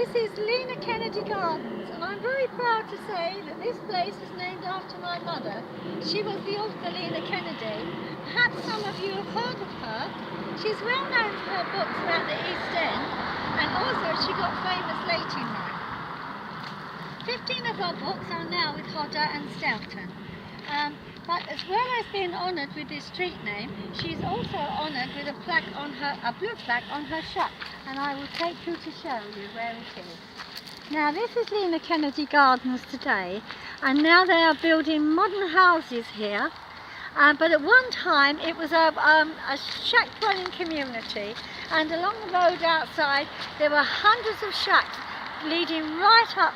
This is Lena Kennedy Gardens, and I'm very proud to say that this place is named after my mother. She was the author Lena Kennedy. Perhaps some of you have heard of her. She's well known for her books about the East End, and also she got famous late in life. 15 of her books are now with Hodder and Stoughton. But as well as being honoured with this street name, she's also honoured with a plaque on her, a blue plaque on her shack, and I will take you to show you where it is. Now this is Lena Kennedy Gardens today, and now they are building modern houses here. But at one time it was a shack dwelling community, and along the road outside there were hundreds of shacks leading right up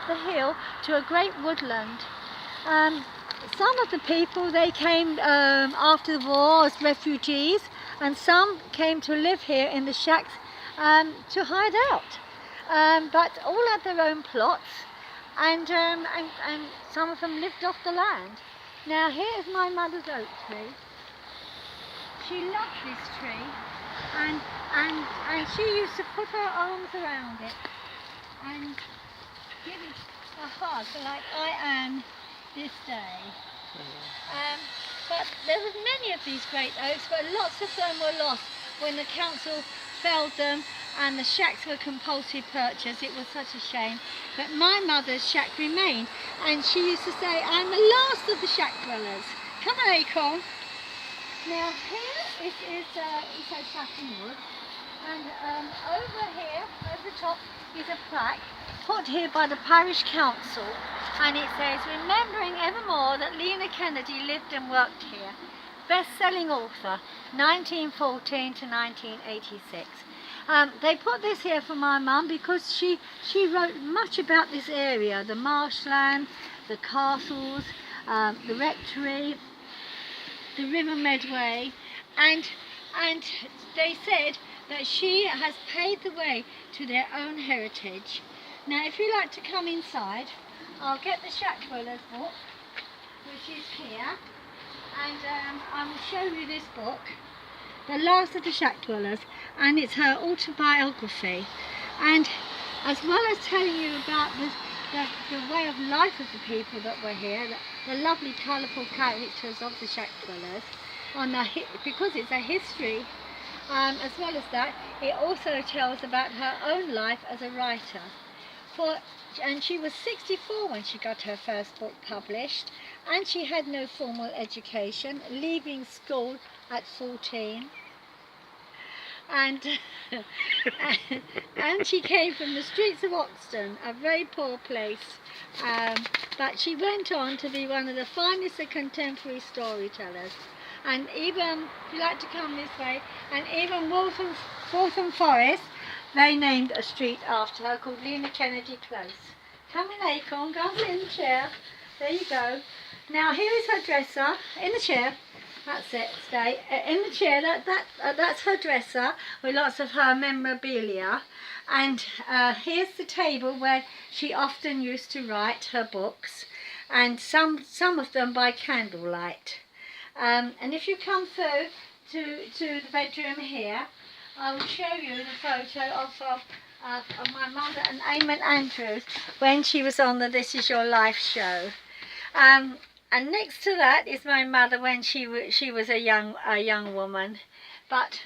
the hill to a great woodland. Some of the people, they came after the war as refugees, and some came to live here in the shacks to hide out. But all had their own plots, and some of them lived off the land. Now here's my mother's oak tree. She loved this tree, and she used to put her arms around it and give it a hug like I am this day. But there were many of these great oaks, but lots of them were lost when the council felled them and the shacks were compulsory purchased. It was such a shame. But my mother's shack remained, and she used to say, "I'm the last of the shack dwellers." Come on, Acorn. Now here is a satin wood, and over here, over the top, is a plaque put here by the parish council, and it says, "Remembering evermore that Lena Kennedy lived and worked here. Best-selling author, 1914 to 1986. They put this here for my mum because she wrote much about this area, the marshland, the castles, the rectory, the River Medway, and they said that she has paved the way to their own heritage. Now if you like to come inside, I'll get the Shack Dwellers book, which is here, and I will show you this book, The Last of the Shack Dwellers, and it's her autobiography. And as well as telling you about the way of life of the people that were here, the lovely colourful characters of the Shack Dwellers, because it's a history, as well as that, it also tells about her own life as a writer. And she was 64 when she got her first book published, and she had no formal education, leaving school at 14. And she came from the streets of Oxton, a very poor place, but she went on to be one of the finest of contemporary storytellers. And even, if you like to come this way, and even Waltham Forest, they named a street after her called Lena Kennedy Close. Come in, Acorn, go and sit in the chair. There you go. Now here is her dresser, in the chair. That's it, stay. In the chair, that's her dresser with lots of her memorabilia. And here's the table where she often used to write her books, and some of them by candlelight. And if you come through to the bedroom here, I will show you the photo of my mother and Eamon Andrews when she was on the This Is Your Life show. And next to that is my mother when she was a young woman. But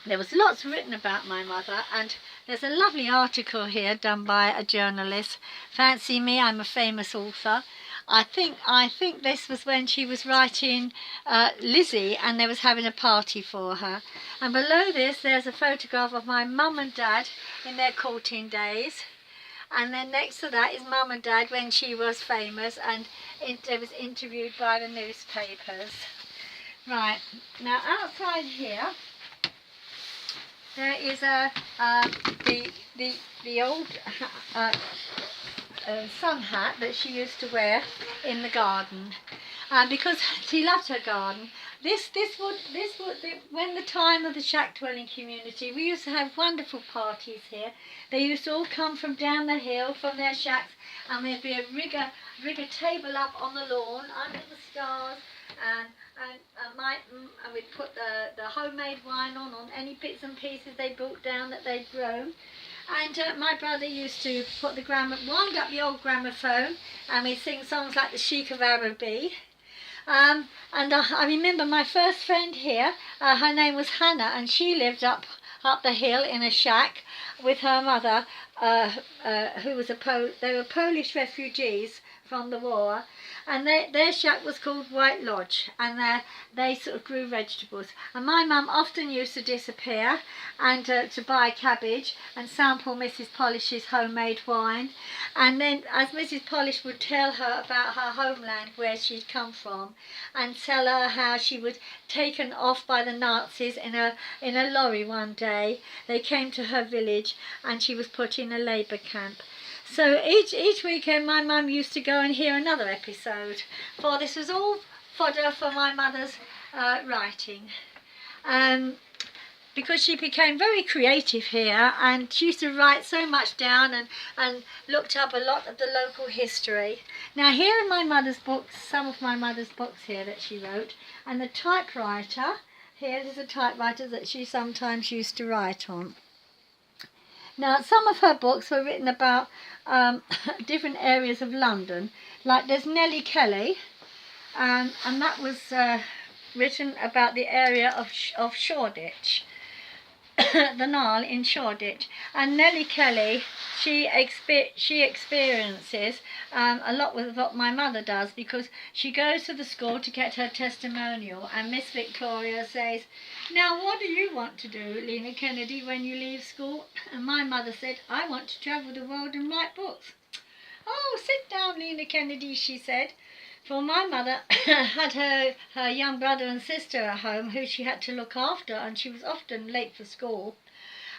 there was lots written about my mother, and there's a lovely article here done by a journalist. Fancy me, I'm a famous author. I think this was when she was writing Lizzie, and they was having a party for her. And below this there's a photograph of my mum and dad in their courting days. And then next to that is mum and dad when she was famous, and they was interviewed by the newspapers. Right, now outside here there is the old sun hat that she used to wear in the garden, because she loved her garden. When the time of the shack dwelling community, we used to have wonderful parties here. They used to all come from down the hill from their shacks, and there'd be a rig a table up on the lawn under the stars, and we'd put the homemade wine on any bits and pieces they brought down that they'd grown. And my brother used to put wind up the old gramophone, and we'd sing songs like the Sheik of Araby. I remember my first friend here, her name was Hannah, and she lived up the hill in a shack with her mother, who was they were Polish refugees from the war, and their shack was called White Lodge, and they sort of grew vegetables. And my mum often used to disappear and to buy cabbage and sample Mrs. Polish's homemade wine. And then as Mrs. Polish would tell her about her homeland, where she'd come from, and tell her how she was taken off by the Nazis in a lorry one day. They came to her village and she was put in a labour camp. So each weekend my mum used to go and hear another episode, for this was all fodder for my mother's writing. Because she became very creative here, and she used to write so much down and looked up a lot of the local history. Now here are my mother's books, some of my mother's books here that she wrote, and the typewriter, here is a typewriter that she sometimes used to write on. Now some of her books were written about different areas of London, like there's Nellie Kelly, and that was written about the area of Shoreditch, the Nile in Shoreditch. And Nellie Kelly, she experiences a lot with what my mother does, because she goes to the school to get her testimonial, and Miss Victoria says, "Now what do you want to do, Lena Kennedy, when you leave school?" And my mother said, "I want to travel the world and write books." "Oh, sit down, Lena Kennedy," she said. For my mother had her young brother and sister at home who she had to look after, and she was often late for school.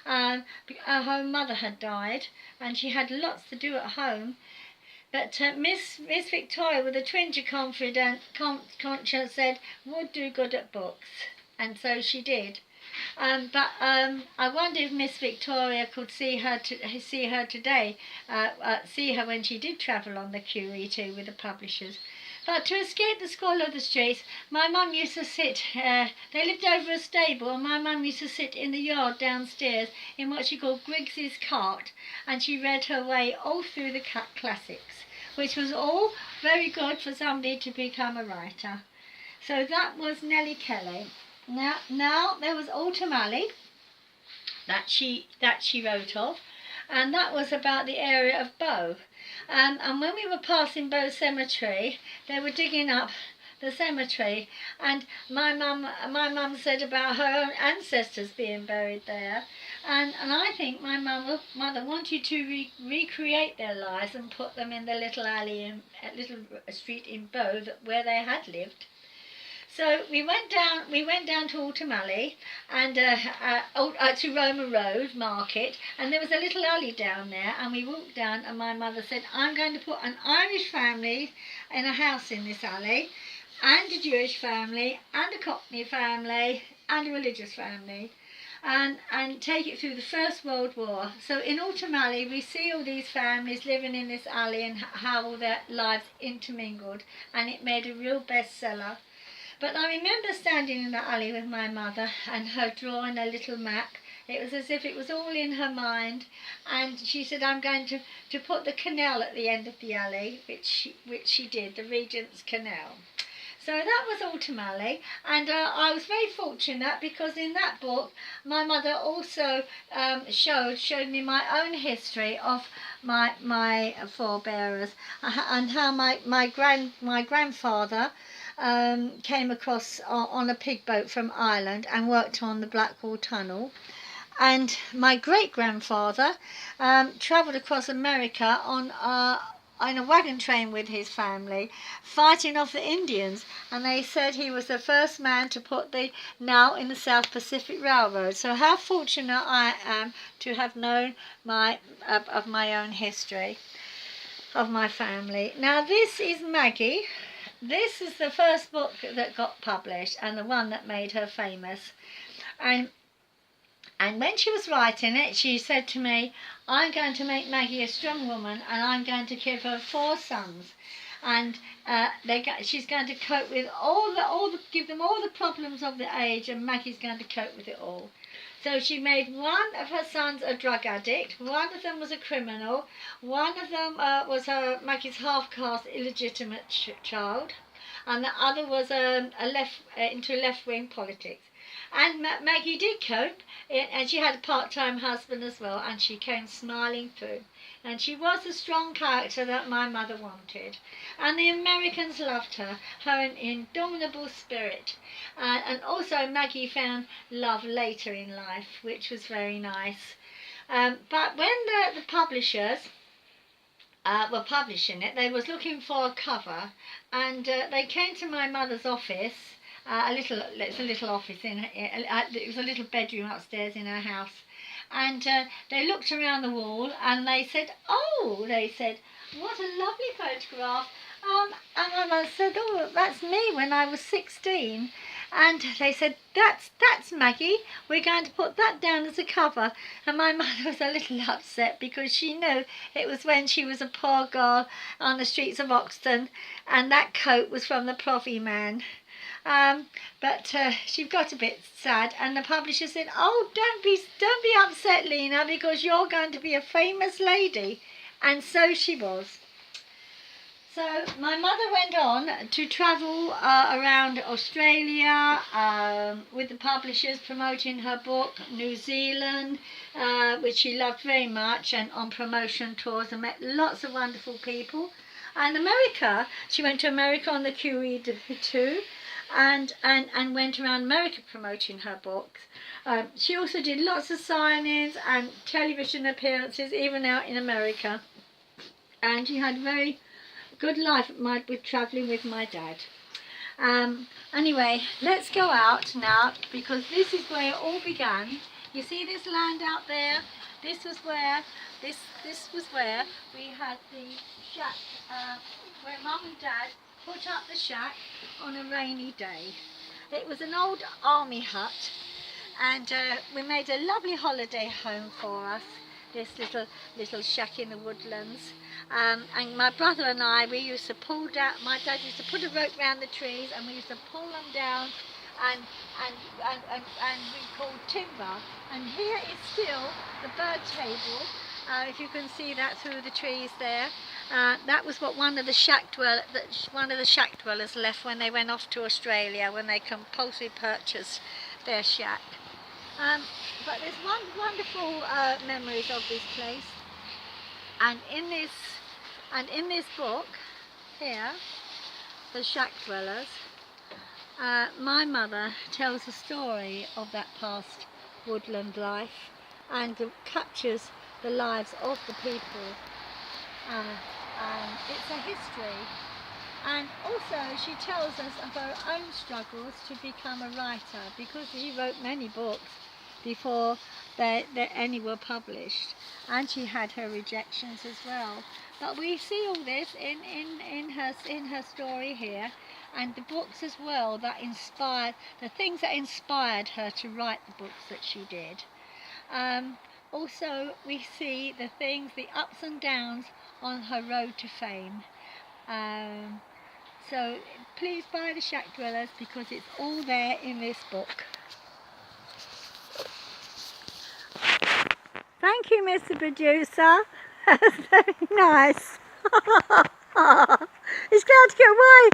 Her home mother had died, and she had lots to do at home. But Miss Victoria, with a twinge of conscience, said, "Would do good at books," and so she did. But I wonder if Miss Victoria could see her today, see her when she did travel on the QE2 with the publishers. But to escape the squalor of the streets, my mum used to sit, they lived over a stable, and my mum used to sit in the yard downstairs in what she called Griggs's cart, and she read her way all through the classics, which was all very good for somebody to become a writer. So that was Nellie Kelly. Now there was Autumn Alley that she wrote of, and that was about the area of Bow. And when we were passing Bow Cemetery, they were digging up the cemetery, and my mum said about her own ancestors being buried there, and I think my mother wanted to recreate their lives and put them in the little alley little street in Bow where they had lived. So we went down to Autumn Alley and to Roma Road Market, and there was a little alley down there, and we walked down, and my mother said, "I'm going to put an Irish family in a house in this alley, and a Jewish family, and a Cockney family, and a religious family, and take it through the First World War." So in Autumn Alley we see all these families living in this alley and how all their lives intermingled, and it made a real bestseller. But I remember standing in the alley with my mother and her drawing a little map. It was as if it was all in her mind, and she said, "I'm going to put the canal at the end of the alley," which she did, the Regent's Canal. So that was Autumn Alley, and I was very fortunate, because in that book my mother also showed me my own history of my forebearers, and how my grandfather came across on a pig boat from Ireland and worked on the Blackwall Tunnel. And my great-grandfather travelled across America on a wagon train with his family, fighting off the Indians, and they said he was the first man to put the now in the South Pacific Railroad. So how fortunate I am to have known of my own history, of my family. Now this is Maggie. This is the first book that got published, and the one that made her famous. And when she was writing it, she said to me, "I'm going to make Maggie a strong woman, and I'm going to give her 4 sons." and she's going to cope with give them all the problems of the age, and Maggie's going to cope with it all. So she made one of her sons a drug addict, one of them was a criminal, one of them was Maggie's half-caste illegitimate child, and the other was into left-wing politics. And Maggie did cope, and she had a part-time husband as well, and she came smiling through. And she was the strong character that my mother wanted. And the Americans loved her indomitable spirit. And also Maggie found love later in life, which was very nice. But when the publishers were publishing it, they was looking for a cover, and they came to my mother's office. It's a little office it was a little bedroom upstairs in her house, and they looked around the wall and they said, "Oh," they said, "what a lovely photograph." And I said, "Oh, that's me when I was 16." And they said, that's Maggie. We're going to put that down as a cover. And my mother was a little upset because she knew it was when she was a poor girl on the streets of Oxton, and that coat was from the Provy man. But she got a bit sad, and the publisher said, "Oh, don't be upset, Lena, because you're going to be a famous lady." And so she was. So my mother went on to travel around Australia with the publishers, promoting her book, New Zealand, which she loved very much, and on promotion tours, and met lots of wonderful people. And America, she went to America on the QE too, and went around America promoting her books. She also did lots of signings and television appearances, even out in America. And she had very good life with travelling with my dad. Anyway, let's go out now, because this is where it all began. You see this land out there? This was where we had the shack, where Mum and Dad put up the shack on a rainy day. It was an old army hut, and we made a lovely holiday home for us, this little shack in the woodlands. And my brother and I, we used to pull down, my dad used to put a rope round the trees, and we used to pull them down, and we called timber. And here is still the bird table, if you can see that through the trees there. That was what one of the shack dwellers left when they went off to Australia, when they compulsory purchased their shack. But there's wonderful memories of this place. And in this book here, The Shack Dwellers, my mother tells a story of that past woodland life, and captures the lives of the people. It's a history, and also she tells us of her own struggles to become a writer, because she wrote many books before any were published, and she had her rejections as well. But we see all this in her story here, and the books as well that inspired, the things that inspired her to write the books that she did. Also we see the ups and downs on her road to fame. So please buy The Shack Dwellers, because it's all there in this book. Thank you, Mr. Producer. That's very nice. It's going to get away.